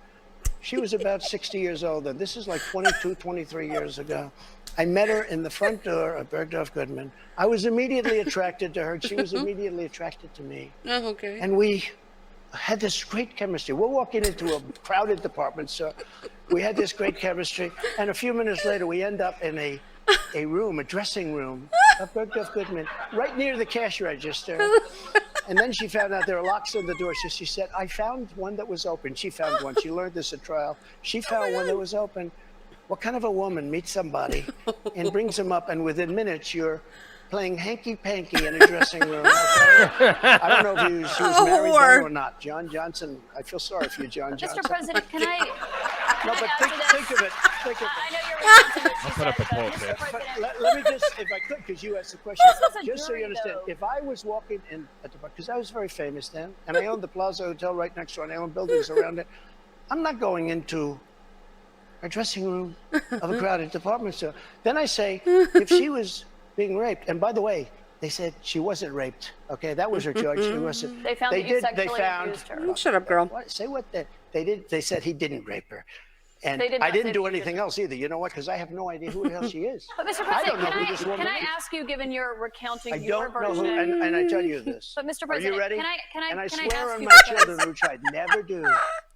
She was about 60 years old, and this is like 22, 23 years ago. I met her in the front door of Bergdorf Goodman. I was immediately attracted to her, and she was immediately attracted to me. Oh, okay. And we had this great chemistry. We're walking into a crowded department store. We had this great chemistry, and a few minutes later, we end up in a dressing room of Bergdorf Goodman, right near the cash register. And then she found out there were locks on the door. So she said, I found one that was open. She found one. She learned this at trial. She found one that was open. What kind of a woman meets somebody and brings them up, and within minutes you're playing hanky-panky in a dressing room? Okay? I don't know if she was married then or not. John Johnson, I feel sorry for you, John Johnson. Mr. President, can I? No, but think of it. Think of it. I know you're recounting what I'll put up a poll there. Let me just, if I could, because you asked the question, just so you understand, if I was walking in at the bar, because I was very famous then, and I owned the Plaza Hotel right next door, and I owned buildings around it, I'm not going into a dressing room of a crowded department store. Then I say, if she was being raped, and by the way, they said she wasn't raped. Okay, that was her charge. She wasn't. They found that you sexually abused her. Shut up, girl. Say what they did. They said he didn't rape her. And They did I not didn't say do that you anything else either. You know what? Because I have no idea who the hell she is. But Mr. I don't President, know who this woman can I is. ask you, given your recounting I your don't know version? who, and I tell you this. But Mr. Are President, you ready? can I and I can swear ask on you my about children, this? which I'd never do.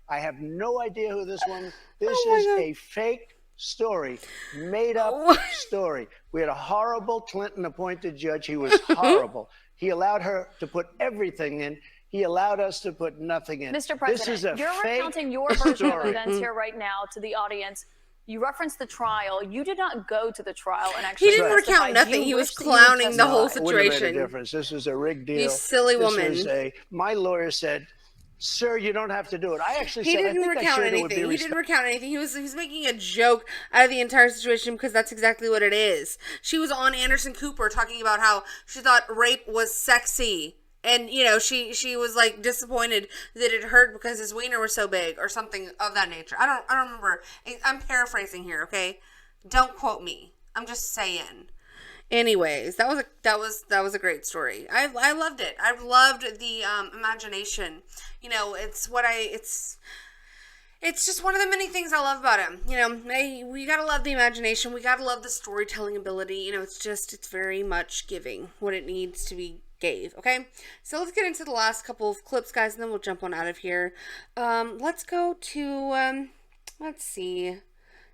I have no idea who this woman. This Oh is a fake story, made up story. We had a horrible Clinton-appointed judge. He was horrible. He allowed her to put everything in. He allowed us to put nothing in. Mr. President, this is a you're fake recounting your version of story. events here right now to the audience. You referenced the trial. You did not go to the trial and actually He didn't recount testify. nothing. You He was wished that you would clowning the whole It wouldn't have made a situation. difference. This was a rigged deal. You silly woman. This was my lawyer said, "Sir, you don't have to do it." I actually He said, didn't I think I recount shared it would be anything. He didn't recount anything. He was making a joke out of the entire situation because that's exactly what it is. She was on Anderson Cooper talking about how she thought rape was sexy. And, you know, she was like disappointed that it hurt because his wiener was so big or something of that nature. I don't remember. I'm paraphrasing here, okay? Don't quote me. I'm just saying. Anyways, that was a great story. I loved it. I loved the imagination. You know, it's just one of the many things I love about him. You know, we gotta love the imagination. We gotta love the storytelling ability. You know, it's very much giving what it needs to be gave. Okay, so let's get into the last couple of clips, guys, and then we'll jump on out of here. Let's go to let's see.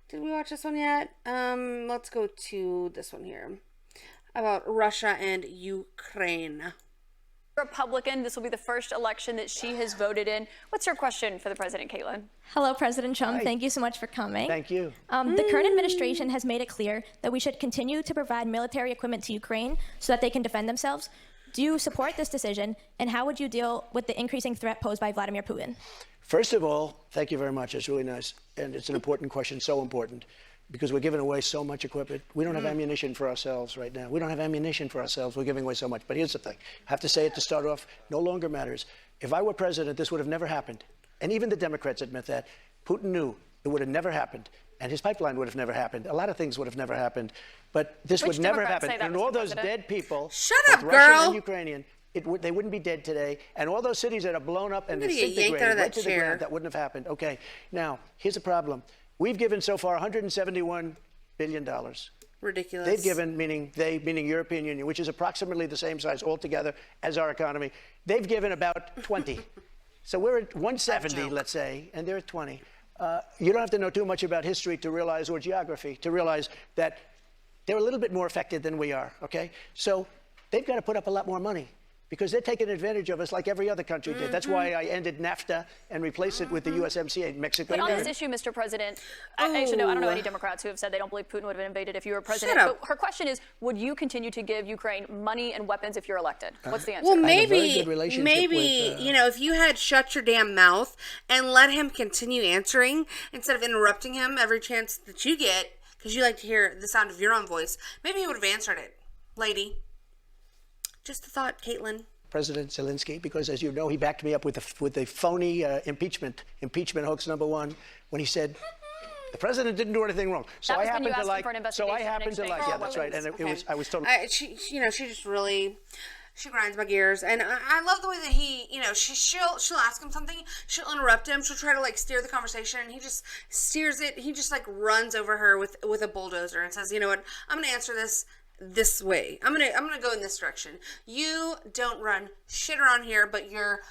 Did we watch this one yet? Let's go to this one here about Russia and Ukraine. Republican. This will be the first election that she has voted in. What's your question for the president, Caitlin? Hello, President Trump. Hi. Thank you so much for coming. Thank you. The current administration has made it clear that we should continue to provide military equipment to Ukraine so that they can defend themselves. Do you support this decision, and how would you deal with the increasing threat posed by Vladimir Putin? First of all, thank you very much. It's really nice. And it's an important question, so important, because we're giving away so much equipment. We don't have ammunition for ourselves right now. We don't have ammunition for ourselves. We're giving away so much. But here's the thing. I have to say it to start off. No longer matters. If I were president, this would have never happened. And even the Democrats admit that. Putin knew it would have never happened. And his pipeline would have never happened. A lot of things would have never happened. But this would never happen. And all those dead people, Shut up, both Russian girl. and Ukrainian, they wouldn't be dead today. And all those cities that are blown up and I'm gonna get yanked disintegrated out of that right to the chair. ground, that wouldn't have happened. Okay, now, here's the problem. We've given so far $171 billion. Ridiculous. They've given, meaning European Union, which is approximately the same size altogether as our economy. They've given about 20. So we're at 170, let's say, and they're at 20. You don't have to know too much about history to realize, or geography, to realize that they're a little bit more affected than we are, okay? So they've got to put up a lot more money because they're taking advantage of us like every other country did. That's why I ended NAFTA and replaced it with the USMCA, Mexico. But on this issue, Mr. President, I actually I don't know any Democrats who have said they don't believe Putin would have invaded if you were president. Shut up. But her question is, would you continue to give Ukraine money and weapons if you're elected? What's the answer? Well, I have a very maybe, good relationship with, you know, if you had shut your damn mouth and let him continue answering instead of interrupting him every chance that you get, because you like to hear the sound of your own voice, maybe he would have answered it, lady. Just a thought, Caitlin. President Zelensky, because as you know, he backed me up with the phony impeachment hoax #1 when he said the president didn't do anything wrong. So I happen to like. Yeah, that's right. And it was. I was totally. She just really. She grinds my gears, and I love the way that he, you know, she'll ask him something, she'll interrupt him, she'll try to like steer the conversation, and he just steers it. He just like runs over her with a bulldozer and says, you know what, I'm gonna answer this way. I'm gonna go in this direction. You don't run shit around here, but your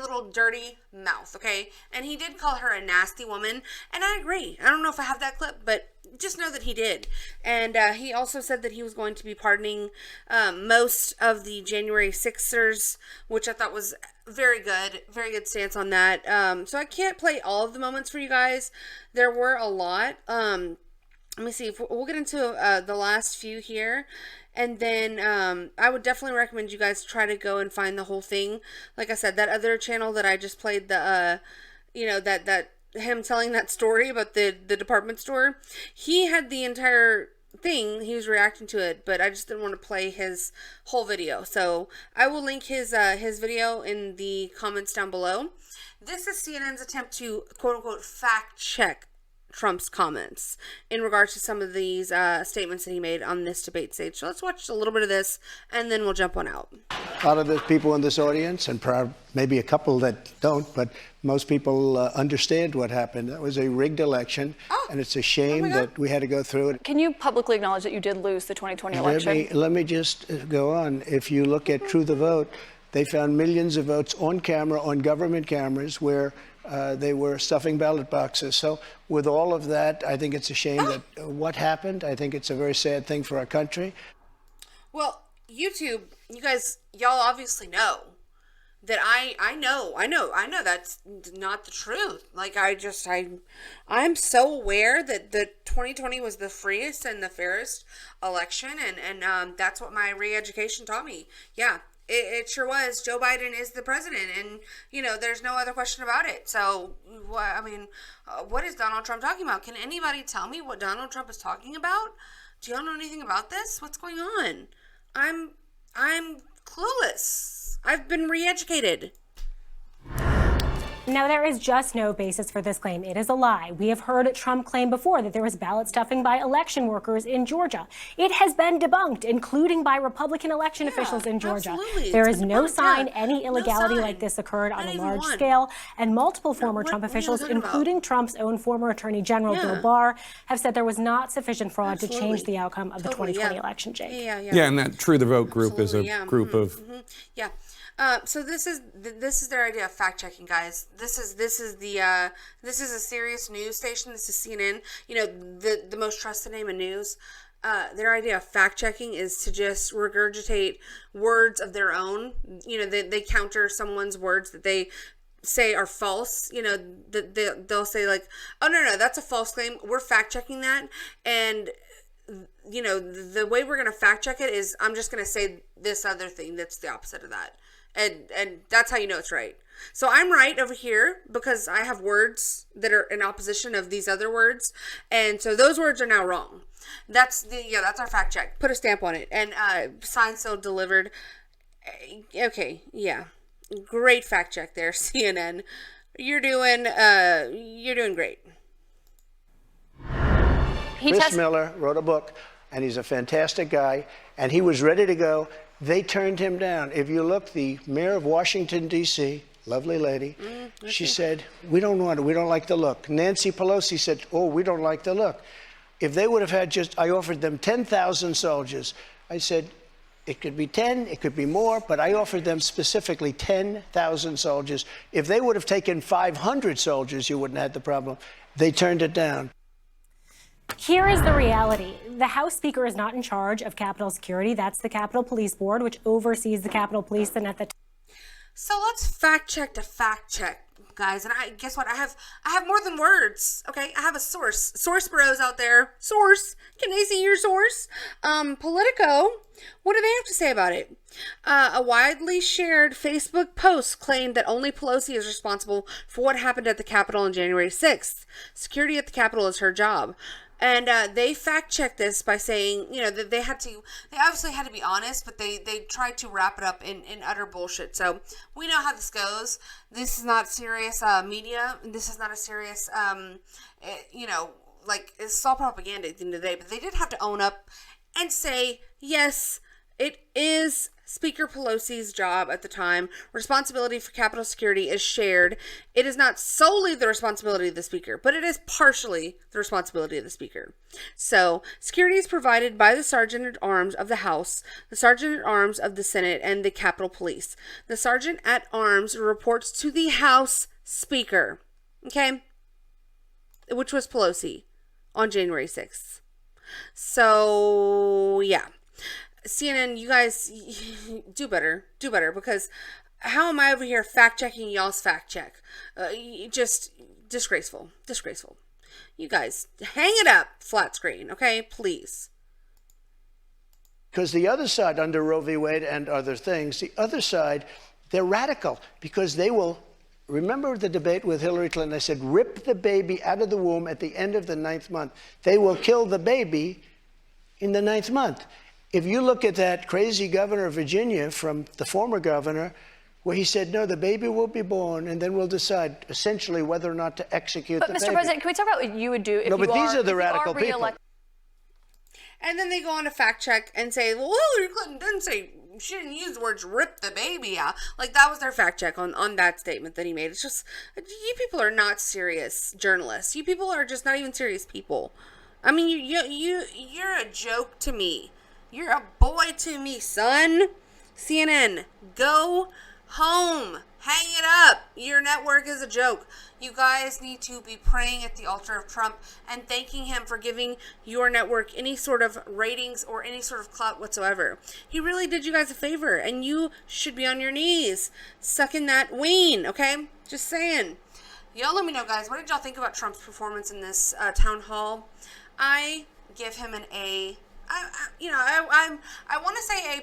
little dirty mouth, okay? And he did call her a nasty woman, and I agree. I don't know if I have that clip, but just know that he did. And he also said that he was going to be pardoning most of the January 6ers, which I thought was Very good stance on that. So I can't play all of the moments for you guys. There were a lot. Let me see if we'll get into the last few here. And then I would definitely recommend you guys try to go and find the whole thing. Like I said, that other channel that I just played, the that him telling that story about the department store, he had the entire thing. He was reacting to it, but I just didn't want to play his whole video. So I will link his video in the comments down below. This is CNN's attempt to quote unquote fact check Trump's comments in regards to some of these statements that he made on this debate stage. So let's watch a little bit of this and then we'll jump on out. A lot of the people in this audience, and maybe a couple that don't, but most people understand what happened. That was a rigged election, and it's a shame that we had to go through it. Can you publicly acknowledge that you did lose the 2020 election? Let me just go on. If you look at True the Vote, they found millions of votes on camera, on government cameras, where they were stuffing ballot boxes. So with all of that, I think it's a shame that what happened. I think it's a very sad thing for our country. Well, YouTube, you guys, y'all obviously know that I know that's not the truth. Like I'm so aware that the 2020 was the freest and the fairest election, and that's what my re-education taught me. Yeah. It sure was. Joe Biden is the president, and there's no other question about it. So, what is Donald Trump talking about? Can anybody tell me what Donald Trump is talking about? Do y'all know anything about this? What's going on? I'm clueless. I've been re-educated. Now, there is just no basis for this claim. It is a lie. We have heard Trump claim before that there was ballot stuffing by election workers in Georgia. It has been debunked, including by Republican election officials in Georgia. Absolutely. There is no sign any illegality like this occurred on a large scale, and multiple former Trump officials, including Trump's own former Attorney General Bill Barr, have said there was not sufficient fraud to change the outcome of the 2020 election, Jake. Yeah, and that True the Vote group is a group of... Yeah. So this is their idea of fact checking, guys. This is a serious news station. This is CNN. The most trusted name in news. Their idea of fact checking is to just regurgitate words of their own. They counter someone's words that they say are false. They'll say like, oh no, that's a false claim. We're fact checking that, and the way we're gonna fact check it is I'm just gonna say this other thing that's the opposite of that. And that's how you know it's right. So I'm right over here because I have words that are in opposition of these other words. And so those words are now wrong. That's our fact check. Put a stamp on it. And signed, sealed, delivered. Okay, yeah. Great fact check there, CNN. You're doing great. Chris Miller wrote a book, and he's a fantastic guy, and he was ready to go. They turned him down. If you look, the mayor of Washington, D.C., lovely lady, she said, we don't want it. We don't like the look. Nancy Pelosi said, oh, we don't like the look. If they would have had I offered them 10,000 soldiers. I said, it could be 10, it could be more, but I offered them specifically 10,000 soldiers. If they would have taken 500 soldiers, you wouldn't have had the problem. They turned it down. Here is the reality. The House Speaker is not in charge of Capitol Security. That's the Capitol Police Board, which oversees the Capitol Police. And at the So let's fact check to fact check, guys. And guess what? I have more than words. Okay, I have a source. Source bros out there. Source. Can they see your source? Politico. What do they have to say about it? A widely shared Facebook post claimed that only Pelosi is responsible for what happened at the Capitol on January 6th. Security at the Capitol is her job. And they fact-checked this by saying, that they obviously had to be honest, but they tried to wrap it up in utter bullshit. So we know how this goes. This is not serious media. This is not a serious, it's all propaganda at the end of the day. But they did have to own up and say, yes, it is Speaker Pelosi's job at the time. Responsibility for Capitol security is shared. It is not solely the responsibility of the Speaker, but it is partially the responsibility of the Speaker. So, security is provided by the Sergeant-at-Arms of the House, the Sergeant-at-Arms of the Senate, and the Capitol Police. The Sergeant-at-Arms reports to the House Speaker, okay, which was Pelosi on January 6th. So, yeah. CNN, you guys do better because how am I over here fact-checking y'all's fact-check? Just disgraceful. Disgraceful. You guys, hang it up, flat screen, okay? Please. Because the other side, under Roe v. Wade and other things, the other side, they're radical because they will, remember the debate with Hillary Clinton? I said, rip the baby out of the womb at the end of the 9th month. They will kill the baby in the 9th month. If you look at that crazy governor of Virginia from the former governor, where he said, no, the baby will be born, and then we'll decide essentially whether or not to execute the baby. But, Mr. President, can we talk about what you would do if these are the radical people. And then they go on to fact check and say, well, Hillary Clinton didn't say, she didn't use the words rip the baby out. Like, that was their fact check on that statement that he made. It's just, you people are not serious journalists. You people are just not even serious people. I mean, you're a joke to me. You're a boy to me, son. CNN, go home. Hang it up. Your network is a joke. You guys need to be praying at the altar of Trump and thanking him for giving your network any sort of ratings or any sort of clout whatsoever. He really did you guys a favor, and you should be on your knees sucking that ween, okay? Just saying. Y'all let me know, guys. What did y'all think about Trump's performance in this town hall? I give him an A. I want to say A+,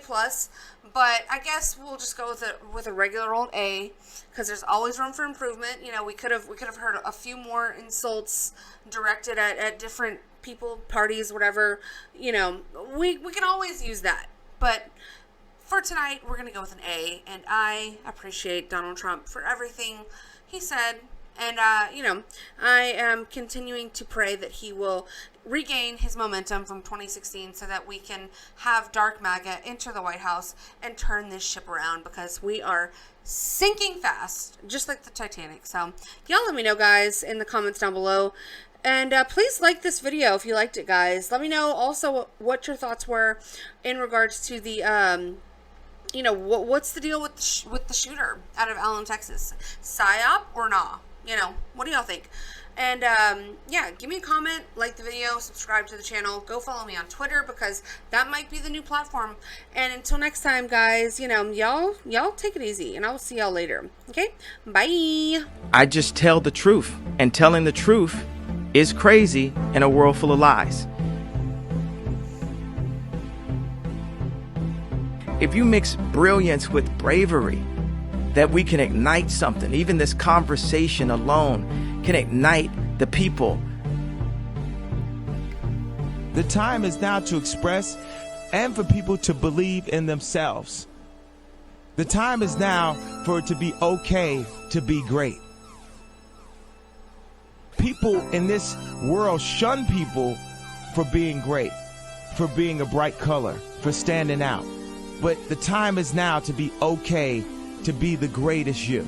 but I guess we'll just go with a regular old A, because there's always room for improvement. You know, we could have heard a few more insults directed at different people, parties, whatever. You know, we can always use that. But for tonight, we're gonna go with an A, and I appreciate Donald Trump for everything he said. And, I am continuing to pray that he will regain his momentum from 2016 so that we can have Dark MAGA enter the White House and turn this ship around, because we are sinking fast, just like the Titanic. So, y'all let me know, guys, in the comments down below. And please like this video if you liked it, guys. Let me know also what your thoughts were in regards to the, what's the deal with the shooter out of Allen, Texas? PSYOP or nah? You know, what do y'all think? And, yeah, give me a comment, like the video, subscribe to the channel, go follow me on Twitter, because that might be the new platform. And until next time, guys, y'all take it easy, and I will see y'all later. Okay? Bye! I just tell the truth, and telling the truth is crazy in a world full of lies. If you mix brilliance with bravery, that we can ignite something. Even this conversation alone can ignite the people. The time is now to express and for people to believe in themselves. The time is now for it to be okay to be great. People in this world shun people for being great, for being a bright color, for standing out. But the time is now to be okay to be the greatest you.